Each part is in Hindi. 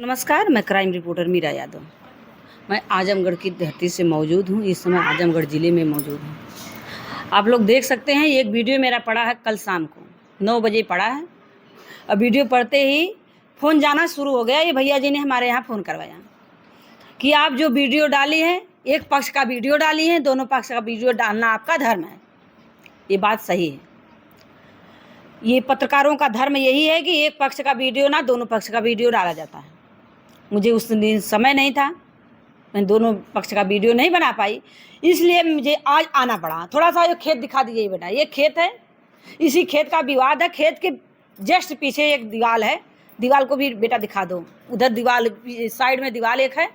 नमस्कार, मैं क्राइम रिपोर्टर मीरा यादव। मैं आजमगढ़ की धरती से मौजूद हूँ। इस समय आजमगढ़ ज़िले में मौजूद हूँ। आप लोग देख सकते हैं, एक वीडियो मेरा पड़ा है कल शाम को 9 बजे पड़ा है। अब वीडियो पढ़ते ही फ़ोन जाना शुरू हो गया। ये भैया जी ने हमारे यहाँ फ़ोन करवाया कि आप जो वीडियो डाली है, एक पक्ष का वीडियो डाली है, दोनों पक्ष का वीडियो डालना आपका धर्म है। ये बात सही है। ये पत्रकारों का धर्म यही है कि एक पक्ष का वीडियो ना, दोनों पक्ष का वीडियो डाला जाता है। मुझे उस दिन समय नहीं था, मैं दोनों पक्ष का वीडियो नहीं बना पाई, इसलिए मुझे आज आना पड़ा। थोड़ा सा ये खेत दिखा दीजिए बेटा। ये खेत है, इसी खेत का विवाद है। खेत के जस्ट पीछे एक दीवार है, दीवार को भी बेटा दिखा दो। उधर दीवार, साइड में दीवार एक है,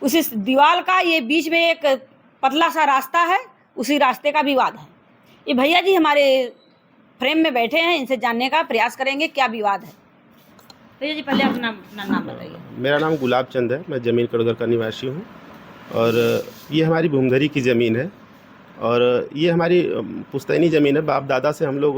उसी दीवार का ये बीच में एक पतला सा रास्ता है, उसी रास्ते का विवाद है। ये भैया जी हमारे फ्रेम में बैठे हैं, इनसे जानने का प्रयास करेंगे क्या विवाद है। भैया जी पहले अपना नाम बताइए। मेरा नाम गुलाब चंद है, मैं जमीन कड़गर का निवासी हूँ और ये हमारी भूमधरी की ज़मीन है और ये हमारी पुश्तैनी ज़मीन है। बाप दादा से हम लोग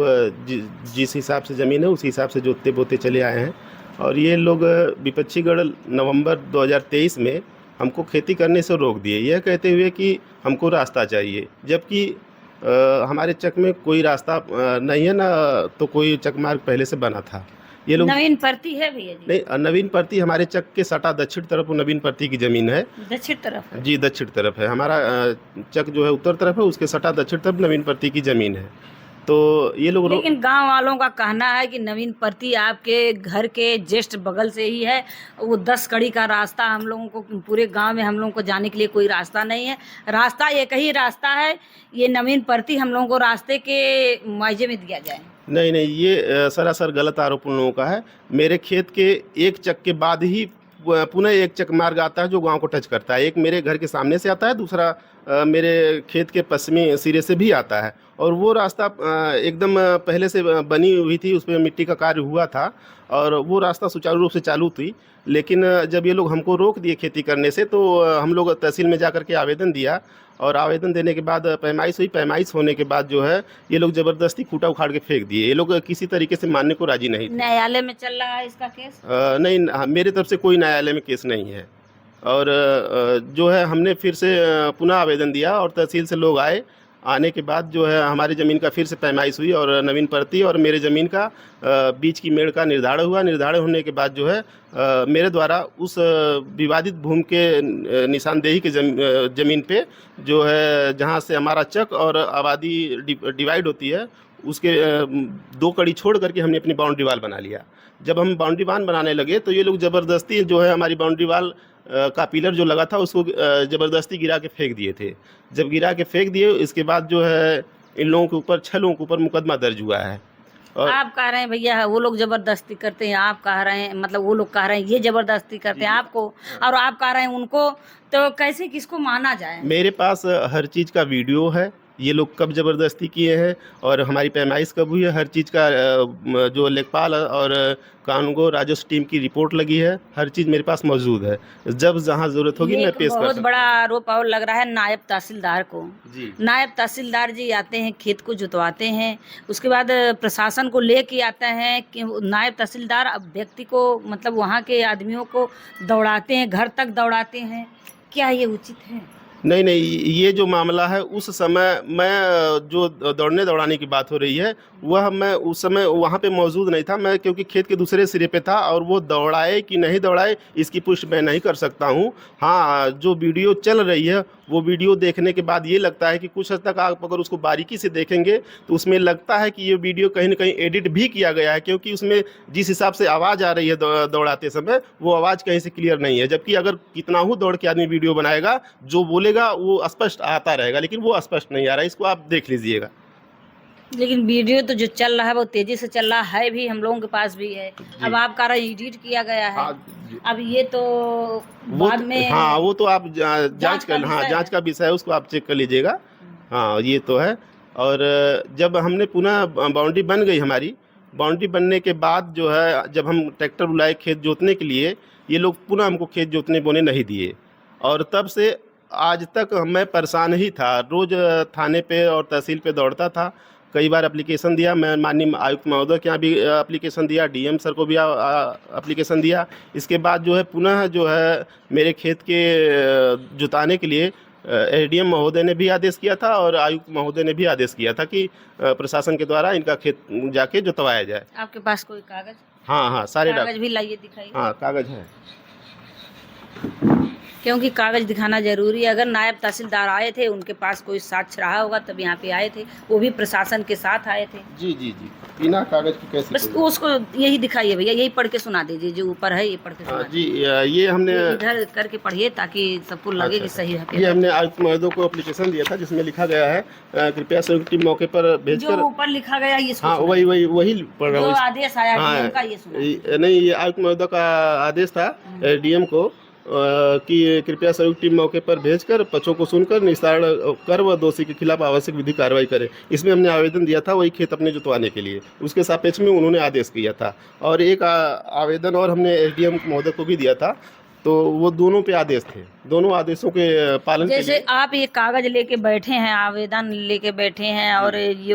जिस हिसाब से ज़मीन है उस हिसाब से जोतते बोते चले आए हैं। और ये लोग विपक्षीगढ़ नवंबर 2023 में हमको खेती करने से रोक दिए, यह कहते हुए कि हमको रास्ता चाहिए, जबकि हमारे चक में कोई रास्ता नहीं है ना, तो कोई चक मार्ग पहले से बना था। ये लोग नवीन परती है भैया जी? नहीं, नवीन परती हमारे चक के सटा दक्षिण तरफ नवीन परती की ज़मीन है। दक्षिण तरफ है? जी, दक्षिण तरफ है। हमारा चक जो है उत्तर तरफ है, उसके सटा दक्षिण तरफ नवीन परती की ज़मीन है। तो ये लोग लेकिन गांव वालों का कहना है कि नवीन परती आपके घर के जस्ट बगल से ही है। वो 10 कड़ी का रास्ता, हम लोगों को पूरे गांव में हम लोगों को जाने के लिए कोई रास्ता नहीं है। रास्ता एक ही रास्ता है, ये नवीन परती हम लोगों को रास्ते के मुआवजे में दिया जाए। नहीं, ये सरासर गलत आरोप उन लोगों का है। मेरे खेत के एक चक के बाद ही पुनः एक चक मार्ग आता है जो गांव को टच करता है। एक मेरे घर के सामने से आता है, दूसरा मेरे खेत के पश्चिमी सिरे से भी आता है। और वो रास्ता एकदम पहले से बनी हुई थी, उस पर मिट्टी का कार्य हुआ था और वो रास्ता सुचारू रूप से चालू थी। लेकिन जब ये लोग हमको रोक दिए खेती करने से, तो हम लोग तहसील में जा कर के आवेदन दिया और आवेदन देने के बाद पैमाइश हुई। पैमाइश होने के बाद जो है ये लोग ज़बरदस्ती खूंटा उखाड़ के फेंक दिए। ये लोग किसी तरीके से मानने को राजी नहीं थे। न्यायालय में चल रहा है इसका केस? नहीं, मेरे तरफ से कोई न्यायालय में केस नहीं है। और जो है हमने फिर से पुनः आवेदन दिया और तहसील से लोग आए। आने के बाद जो है हमारी ज़मीन का फिर से पैमाइश हुई और नवीन परती और मेरे ज़मीन का बीच की मेड़ का निर्धारण हुआ। निर्धारण होने के बाद जो है मेरे द्वारा उस विवादित भूमि के निशानदेही के ज़मीन पे जो है, जहाँ से हमारा चक और आबादी डिवाइड होती है, उसके 2 कड़ी छोड़ करके हमने अपनी बाउंड्री वाल बना लिया। जब हम बाउंड्री वाल बनाने लगे तो ये लोग ज़बरदस्ती जो है हमारी बाउंड्री वाल का पिलर जो लगा था उसको ज़बरदस्ती गिरा के फेंक दिए थे। जब गिरा के फेंक दिए, इसके बाद जो है इन लोगों के ऊपर 6 लोगों के ऊपर मुकदमा दर्ज हुआ है। और आप कह रहे हैं भैया वो लोग जबरदस्ती करते हैं, आप कह रहे हैं, मतलब वो लोग कह रहे हैं ये जबरदस्ती करते हैं आपको, और आप कह रहे हैं उनको, तो कैसे किसको माना जाए? मेरे पास हर चीज़ का वीडियो है, ये लोग कब ज़बरदस्ती किए हैं और हमारी पैमाइश कब हुई है, हर चीज़ का जो लेखपाल और कानूनगो राजस्व टीम की रिपोर्ट लगी है, हर चीज़ मेरे पास मौजूद है। जब जहाँ ज़रूरत होगी मैं पेश कर सकता हूँ। बहुत बड़ा आरोप और लग रहा है नायब तहसीलदार को। जी, नायब तहसीलदार जी आते हैं, खेत को जुतवाते हैं, उसके बाद प्रशासन को लेके आते हैं कि नायब तहसीलदार व्यक्ति को, मतलब वहाँ के आदमियों को दौड़ाते हैं, घर तक दौड़ाते हैं। क्या ये उचित है? नहीं, ये जो मामला है, उस समय मैं जो दौड़ने दौड़ाने की बात हो रही है, वह मैं उस समय वहाँ पे मौजूद नहीं था। मैं क्योंकि खेत के दूसरे सिरे पे था और वो दौड़ाए कि नहीं दौड़ाए इसकी पुष्टि मैं नहीं कर सकता हूँ। हाँ, जो वीडियो चल रही है वो वीडियो देखने के बाद ये लगता है कि कुछ हद तक आप अगर उसको बारीकी से देखेंगे तो उसमें लगता है कि ये वीडियो कहीं न कहीं एडिट भी किया गया है, क्योंकि उसमें जिस हिसाब से आवाज़ आ रही है दौड़ाते समय, वो आवाज़ कहीं से क्लियर नहीं है। जबकि अगर कितना ही दौड़ के आदमी वीडियो बनाएगा, जो बोलेगा वो स्पष्ट आता रहेगा, लेकिन वो स्पष्ट नहीं आ रहा है। इसको आप देख लीजिएगा। लेकिन वीडियो तो जो चल रहा है वो तेजी से चल रहा है, भी हम लोगों के पास भी है। अब आप कह रहे हैं एडिट किया गया है। हाँ, अब ये तो बाद में, हाँ, वो तो आप जांच कर, हाँ, विषय जांच का विषय है, उसको आप चेक कर लीजिएगा। हाँ, ये तो है। और जब हमने पुनः बाउंड्री बन गई हमारी, बाउंड्री बनने के बाद जो है, जब हम ट्रैक्टर बुलाए खेत जोतने के लिए, ये लोग पुनः हमको खेत जोतने बोने नहीं दिए और तब से आज तक मैं परेशान ही था। रोज़ थाने पे और तहसील पे दौड़ता था कई बार एप्लीकेशन दिया, मैं माननीय आयुक्त महोदय के यहाँ भी एप्लीकेशन दिया, डीएम सर को भी एप्लीकेशन दिया। इसके बाद जो है पुनः जो है मेरे खेत के जुताने के लिए एडीएम महोदय ने भी आदेश किया था और आयुक्त महोदय ने भी आदेश किया था कि प्रशासन के द्वारा इनका खेत जाके जुतवाया जाए। आपके पास कोई कागज? हाँ हाँ, सारे कागज भी लाइए, दिखाइए। हाँ, कागज है। क्योंकि कागज दिखाना जरूरी है। अगर नायब तहसीलदार आए थे, उनके पास कोई साक्ष्य रहा होगा तब यहाँ पे आए थे, वो भी प्रशासन के साथ आए थे। जी जी जी, बिना कागज की कैसे? बस उसको यही दिखाइए भैया, यही पढ़ के सुना दीजिए, जो ऊपर है ये पढ़ के सुना जी, ये हमने इधर करके पढ़िए ताकि सबको लगे कि सही है। ये हमने आयुक्त महोदय को एप्लीकेशन दिया था जिसमें लिखा गया है कृपया संयुक्त टीम मौके पर जो भेजकर। ऊपर लिखा गया ये हाँ, वही पढ़ रहा जो हूँ। आदेश आया हाँ, डीएम का ये सुना। नहीं, ये आयुक्त महोदय का आदेश था डीएम को कि कृपया संयुक्त टीम मौके पर भेजकर पक्षों को सुनकर निस्तारण कर व दोषी के खिलाफ आवश्यक विधि कार्रवाई करे। इसमें हमने आवेदन दिया था वही खेत अपने जुतवाने के लिए, उसके सापेक्ष में उन्होंने आदेश किया था। और एक आवेदन और हमने एसडीएम महोदय को भी दिया था, तो वो दोनों पे आदेश थे, दोनों आदेशों के पालन के जैसे लिए। आप ये कागज लेके बैठे हैं, आवेदन लेके बैठे हैं, और ये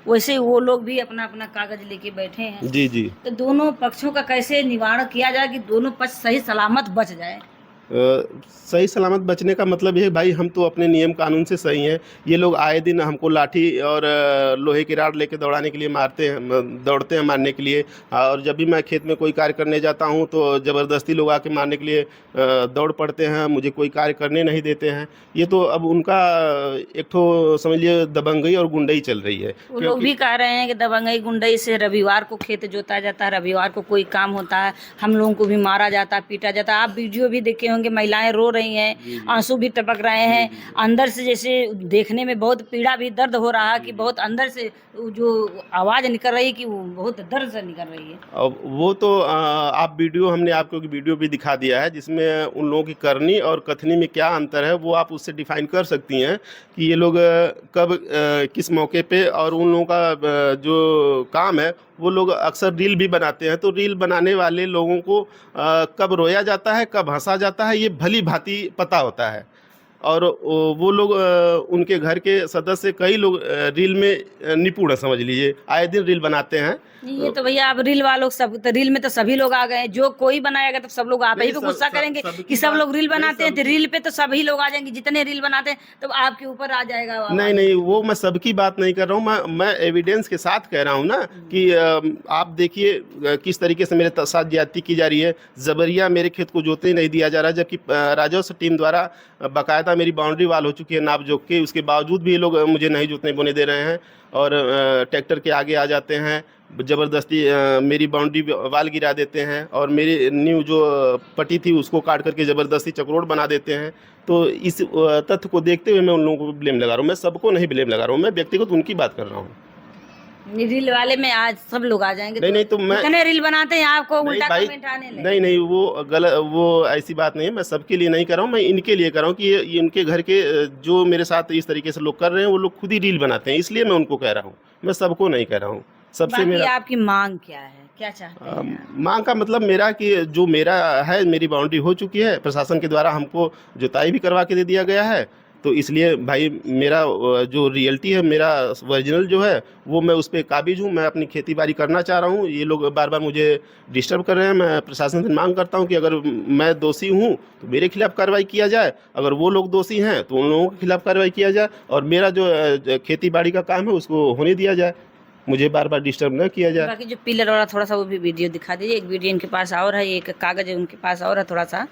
वैसे वो लोग भी अपना अपना कागज लेके बैठे हैं। जी जी, तो दोनों पक्षों का कैसे निवारण किया जाए कि दोनों पक्ष सही सलामत बच जाए? सही सलामत बचने का मतलब ये है भाई, हम तो अपने नियम कानून से सही हैं। ये लोग आए दिन हमको लाठी और लोहे की राड लेके दौड़ाने के लिए दौड़ते हैं मारने के लिए। और जब भी मैं खेत में कोई कार्य करने जाता हूँ तो ज़बरदस्ती लोग आके मारने के लिए दौड़ पड़ते हैं, मुझे कोई कार्य करने नहीं देते हैं। ये तो अब उनका एक ठो समझ लिए दबंगई और गुंडई चल रही है। वो लोग भी कह रहे हैं कि दबंगई गुंडई से रविवार को खेत जोता जाता है, रविवार को कोई काम होता है, हम लोगों को भी मारा जाता है, पीटा जाता है। आप वीडियो भी देखे होंगे, महिलाएं रो रही हैं, आंसू भी टपक रहे हैं अंदर से, जैसे देखने में बहुत पीड़ा भी, दर्द हो रहा है कि बहुत अंदर से जो आवाज़ निकल रही है कि वो बहुत दर्द से निकल रही है। अब वो तो आप वीडियो, हमने आपको वीडियो भी दिखा दिया है जिसमें उन लोगों की करनी और कथनी में क्या अंतर है, वो आप उससे डिफाइन कर सकती हैं कि ये लोग कब किस मौके पे, और उन लोगों का जो काम है वो लोग अक्सर रील भी बनाते हैं। तो रील बनाने वाले लोगों को कब रोया जाता है, कब हंसा जाता है, ये भली भांति पता होता है। और वो लोग उनके घर के सदस्य कई लोग रील में निपुण है, समझ लीजिए, आए दिन रील बनाते हैं। ये तो भैया अब रील वालों सब तो रील में तो सभी लोग आ गए हैं, जो कोई बनाएगा तो सब लोग आप ही पे गुस्सा करेंगे कि सब लोग रील बनाते हैं, तो रील पे तो सभी लोग आ जाएंगे, जितने रील बनाते हैं तो आपके ऊपर आ जाएगा। नहीं, वो मैं सबकी बात नहीं कर रहा हूँ, मैं एविडेंस के साथ कह रहा हूँ ना कि आप देखिए किस तरीके से मेरे साथ ज्यादती की जा रही है। जबरिया मेरे खेत को जोतने नहीं दिया जा रहा, जबकि राजस्व टीम द्वारा बाकायदा मेरी बाउंड्री वाल हो चुकी है नाप जोख के, उसके बावजूद भी ये लोग मुझे नहीं जोतने बोने दे रहे हैं और ट्रैक्टर के आगे आ जाते हैं, ज़बरदस्ती मेरी बाउंड्री वाल गिरा देते हैं और मेरी न्यू जो पट्टी थी उसको काट करके ज़बरदस्ती चक्रोड़ बना देते हैं। तो इस तथ्य को देखते हुए मैं उन लोगों को ब्लेम लगा रहा हूँ, मैं सबको नहीं ब्लेम लगा रहा हूँ, मैं व्यक्तिगत उनकी बात कर रहा हूँ। रील वाले में आज सब लोग आ जाएंगे। नहीं, तो मैं कितने रील बनाते हैं आपको नहीं उल्टा भाई, कमेंट आने लगे। नहीं, वो गलत, वो ऐसी बात नहीं है। मैं सबके लिए नहीं कर रहा हूँ, मैं इनके लिए कर रहा हूँ कि ये इनके घर के जो मेरे साथ इस तरीके से लोग कर रहे हैं, वो लोग खुद ही रील बनाते हैं, इसलिए मैं उनको कह रहा हूँ, मैं सबको नहीं कह रहा हूँ। सबसे मेरा आपकी मांग क्या है, क्या चाहते हैं? मांग का मतलब मेरा कि जो मेरा है, मेरी बाउंड्री हो चुकी है, प्रशासन के द्वारा हमको जुताई भी करवा के दे दिया गया है। तो इसलिए भाई मेरा जो रियलिटी है, मेरा ओरिजिनल जो है वो मैं उस पर काबिज हूँ, मैं अपनी खेती बाड़ी करना चाह रहा हूँ। ये लोग बार बार मुझे डिस्टर्ब कर रहे हैं। मैं प्रशासन से मांग करता हूँ कि अगर मैं दोषी हूँ तो मेरे खिलाफ कार्रवाई किया जाए, अगर वो लोग दोषी हैं तो उन लोगों के खिलाफ कार्रवाई किया जाए, और मेरा जो खेती बाड़ी का काम है उसको होने दिया जाए, मुझे बार बार डिस्टर्ब न किया जाए। बाकी जो पिलर वाला थोड़ा सा वो भी वीडियो दिखा दीजिए। एक वीडियो इनके पास और है, एक कागज है उनके पास और है, थोड़ा सा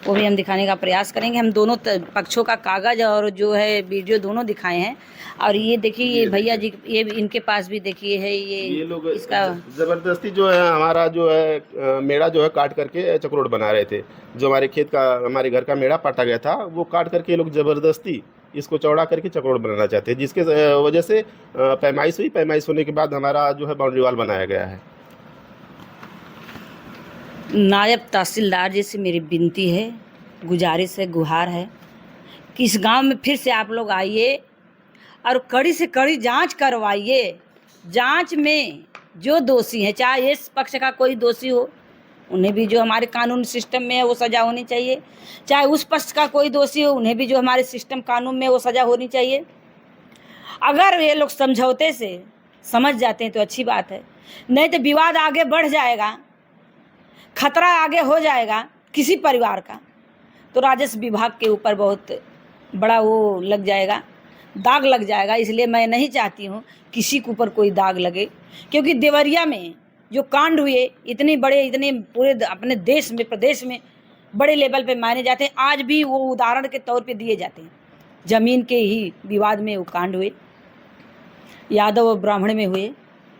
वो भी हम दिखाने का प्रयास करेंगे। हम दोनों पक्षों का कागज और जो है वीडियो दोनों दिखाए हैं। और ये देखिए, ये भैया जी, ये इनके पास भी देखिए है, ये लोग इसका ज़बरदस्ती जो है हमारा जो है मेड़ा जो है काट करके चक्रोड़ बना रहे थे। जो हमारे खेत का, हमारे घर का मेड़ा पाटा गया था, वो काट करके ये लोग ज़बरदस्ती इसको चौड़ा करके चक्रोड़ बनाना चाहते हैं, जिसके वजह से पैमाइश हुई। पैमाइश होने के बाद हमारा जो है बाउंड्री वाल बनाया गया है। नायब तहसीलदार जी से मेरी विनती है, गुजारिश है, गुहार है कि इस गांव में फिर से आप लोग आइए और कड़ी से कड़ी जांच करवाइए। जांच में जो दोषी हैं, चाहे इस पक्ष का कोई दोषी हो, उन्हें भी जो हमारे कानून सिस्टम में है वो सज़ा होनी चाहिए, चाहे उस पक्ष का कोई दोषी हो, उन्हें भी जो हमारे सिस्टम कानून में वो सज़ा होनी चाहिए। अगर ये लोग समझौते से समझ जाते हैं तो अच्छी बात है, नहीं तो विवाद आगे बढ़ जाएगा, खतरा आगे हो जाएगा किसी परिवार का, तो राजस्व विभाग के ऊपर बहुत बड़ा वो लग जाएगा, दाग लग जाएगा। इसलिए मैं नहीं चाहती हूँ किसी के ऊपर कोई दाग लगे, क्योंकि देवरिया में जो कांड हुए इतने बड़े, इतने पूरे अपने देश में, प्रदेश में बड़े लेवल पे माने जाते हैं, आज भी वो उदाहरण के तौर पे दिए जाते हैं। ज़मीन के ही विवाद में वो कांड हुए, यादव और ब्राह्मण में हुए,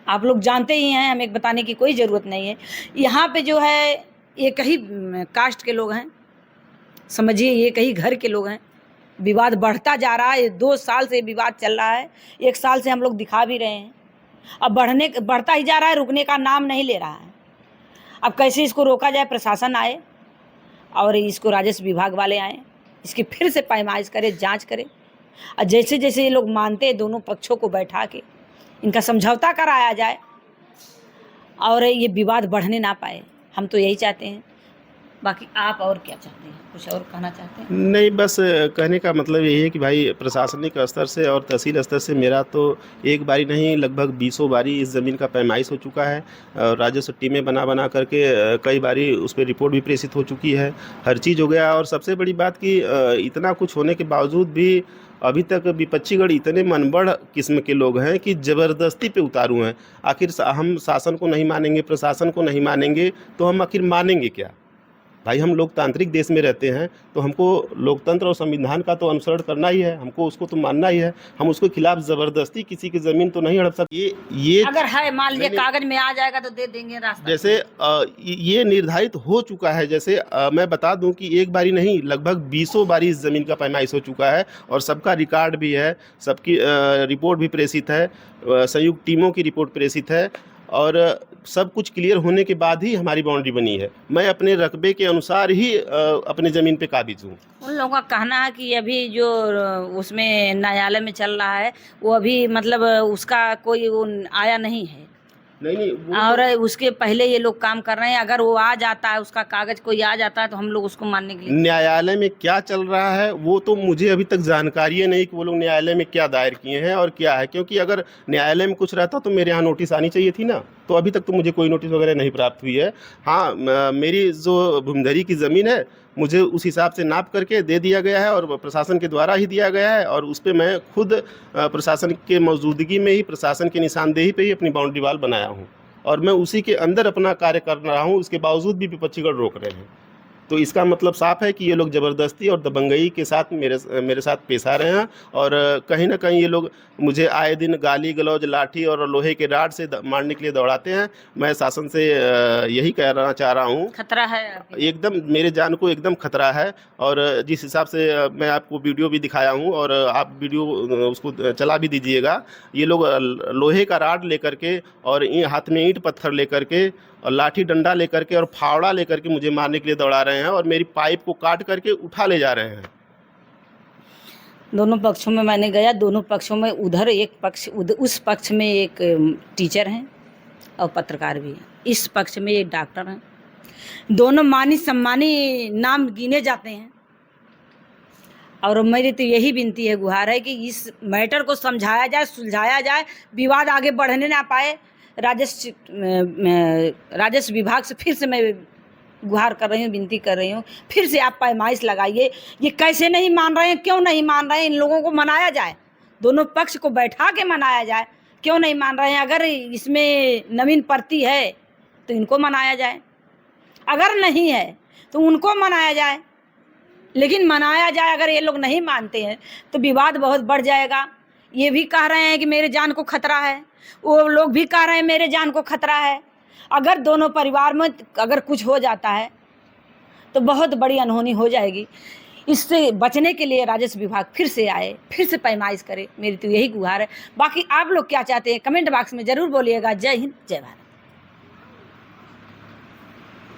आप लोग जानते ही हैं, हमें बताने की कोई ज़रूरत नहीं है। यहाँ पे जो है एक ही कास्ट के लोग हैं, समझिए एक ही घर के लोग हैं, विवाद बढ़ता जा रहा है। 2 साल से विवाद चल रहा है, 1 साल से हम लोग दिखा भी रहे हैं, अब बढ़ता ही जा रहा है, रुकने का नाम नहीं ले रहा है। अब कैसे इसको रोका जाए? प्रशासन आए और इसको राजस्व विभाग वाले आए, इसकी फिर से पैमाइश करे, जांच करे, और जैसे जैसे ये लोग मानते हैं दोनों पक्षों को बैठा के इनका समझौता कराया जाए और ये विवाद बढ़ने ना पाए, हम तो यही चाहते हैं। बाकी आप और क्या चाहते हैं, कुछ और कहना चाहते हैं? नहीं, बस कहने का मतलब यही है कि भाई प्रशासनिक स्तर से और तहसील स्तर से मेरा तो एक बारी नहीं लगभग 20 बारी इस ज़मीन का पैमाइश हो चुका है, और राजस्व टीमें बना करके कई बारी उस पर रिपोर्ट भी प्रेषित हो चुकी है, हर चीज़ हो गया। और सबसे बड़ी बात कि इतना कुछ होने के बावजूद भी अभी तक विपक्षीगण इतने मनबढ़ किस्म के लोग हैं कि ज़बरदस्ती पे उतारू हैं। आखिर हम शासन को नहीं मानेंगे, प्रशासन को नहीं मानेंगे तो हम आखिर मानेंगे क्या? भाई हम लोकतांत्रिक देश में रहते हैं तो हमको लोकतंत्र और संविधान का तो अनुसरण करना ही है, हमको उसको तो मानना ही है। हम उसके खिलाफ ज़बरदस्ती किसी की ज़मीन तो नहीं हड़प सकते। ये अगर है मान लीजिए कागज में आ जाएगा तो दे देंगे रास्ता। जैसे ये निर्धारित हो चुका है, जैसे मैं बता दूं कि एक बारी नहीं लगभग 20 बारी इस ज़मीन का पैमाइश हो चुका है, और सबका रिकॉर्ड भी है, सबकी रिपोर्ट भी प्रेषित है, संयुक्त टीमों की रिपोर्ट प्रेषित है, और सब कुछ क्लियर होने के बाद ही हमारी बाउंड्री बनी है। मैं अपने रकबे के अनुसार ही अपने ज़मीन पे काबिज हूँ। उन लोगों का कहना है कि अभी जो उसमें न्यायालय में चल रहा है वो अभी मतलब उसका कोई वो आया नहीं है, नहीं और उसके पहले ये लोग काम कर रहे हैं। अगर वो आ जाता है, उसका कागज कोई आ जाता है तो हम लोग उसको मानने के लिए। न्यायालय में क्या चल रहा है वो तो मुझे अभी तक जानकारी है नहीं कि वो लोग न्यायालय में क्या दायर किए हैं और क्या है, क्योंकि अगर न्यायालय में कुछ रहता तो मेरे यहाँ नोटिस आनी चाहिए थी ना, तो अभी तक तो मुझे कोई नोटिस वगैरह नहीं प्राप्त हुई है। हाँ, मेरी जो भूमधरी की ज़मीन है मुझे उस हिसाब से नाप करके दे दिया गया है, और प्रशासन के द्वारा ही दिया गया है, और उस पर मैं खुद प्रशासन के मौजूदगी में ही, प्रशासन की निशानदेही पे ही अपनी बाउंड्री वाल बनाया हूँ, और मैं उसी के अंदर अपना कार्य कर रहा हूँ। उसके बावजूद भी विपक्षीगण रोक रहे हैं, तो इसका मतलब साफ है कि ये लोग ज़बरदस्ती और दबंगई के साथ मेरे साथ पेश आ रहे हैं, और कहीं ना कहीं ये लोग मुझे आए दिन गाली गलौज, लाठी और लोहे के राड से मारने के लिए दौड़ाते हैं। मैं शासन से यही कहना चाह रहा हूँ, खतरा है एकदम मेरे जान को एकदम खतरा है। और जिस हिसाब से मैं आपको वीडियो भी दिखाया हूँ, और आप वीडियो उसको चला भी दीजिएगा, ये लोग लोहे का राड लेकर के और हाथ में ईंट पत्थर लेकर के और लाठी डंडा लेकर के और फावड़ा लेकर के मुझे मारने के लिए दौड़ा रहे हैं, और मेरी पाइप को काट करके उठा ले जा रहे हैं। दोनों पक्षों में मैंने गया, दोनों पक्षों में उधर एक पक्ष, उस पक्ष में एक टीचर हैं और पत्रकार भी हैं, इस पक्ष में एक डॉक्टर हैं, दोनों मानी सम्मानी नाम गिने जाते हैं। और मेरी तो यही विनती है, गुहार है कि इस मैटर को समझाया जाए, सुलझाया जाए, विवाद आगे बढ़ने ना पाए। राजस्व विभाग से फिर से मैं गुहार कर रही हूँ, विनती कर रही हूँ, फिर से आप पैमाइश लगाइए। ये कैसे नहीं मान रहे हैं, क्यों नहीं मान रहे हैं? इन लोगों को मनाया जाए, दोनों पक्ष को बैठा के मनाया जाए, क्यों नहीं मान रहे हैं? अगर इसमें नवीन प्रति है तो इनको मनाया जाए, अगर नहीं है तो उनको मनाया जाए, लेकिन मनाया जाए। अगर ये लोग नहीं मानते हैं तो विवाद बहुत बढ़ जाएगा। ये भी कह रहे हैं कि मेरे जान को खतरा है, वो लोग भी कह रहे हैं मेरे जान को खतरा है। अगर दोनों परिवार में अगर कुछ हो जाता है तो बहुत बड़ी अनहोनी हो जाएगी। इससे बचने के लिए राजस्व विभाग फिर से आए, फिर से पैमाइश करे, मेरी तो यही गुहार है। बाकी आप लोग क्या चाहते हैं कमेंट बॉक्स में ज़रूर बोलिएगा। जय हिंद, जय भारत।